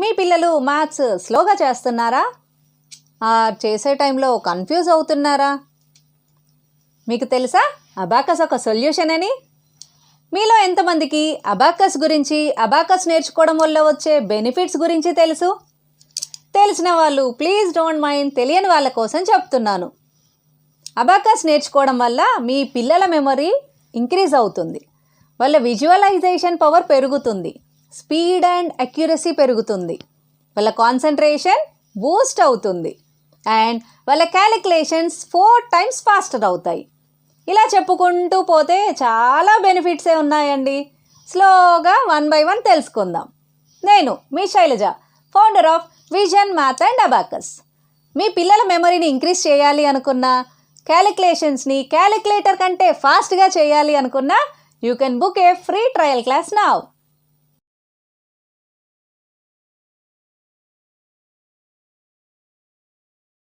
మీ పిల్లలు మ్యాథ్స్ స్లోగా చేస్తున్నారా? చేసే టైంలో కన్ఫ్యూజ్ అవుతున్నారా? మీకు తెలుసా అబాకస్ ఒక సొల్యూషన్ అని? మీలో ఎంతమందికి అబాకస్ గురించి, అబాకస్ నేర్చుకోవడం వల్ల వచ్చే బెనిఫిట్స్ గురించి తెలుసు? తెలిసిన వాళ్ళు ప్లీజ్ డోంట్ మైండ్, తెలియని వాళ్ళ కోసం చెప్తున్నాను. అబాకస్ నేర్చుకోవడం వల్ల మీ పిల్లల మెమరీ ఇంక్రీజ్ అవుతుంది, వాళ్ళ విజువలైజేషన్ పవర్ పెరుగుతుంది, స్పీడ్ అండ్ అక్యురసీ పెరుగుతుంది, వాళ్ళ కాన్సన్ట్రేషన్ బూస్ట్ అవుతుంది అండ్ వాళ్ళ క్యాలిక్యులేషన్స్ 4 times ఫాస్టర్ అవుతాయి. ఇలా చెప్పుకుంటూ పోతే చాలా బెనిఫిట్సే ఉన్నాయండి. స్లోగా 1 by 1 తెలుసుకుందాం. నేను మీ Shailaja, founder of Vision Math and Abacus. మీ పిల్లల మెమరీని ఇంక్రీజ్ చేయాలి అనుకున్నా, క్యాలిక్యులేషన్స్ని క్యాలిక్యులేటర్ కంటే ఫాస్ట్గా చేయాలి అనుకున్నా, you can book A free trial class now.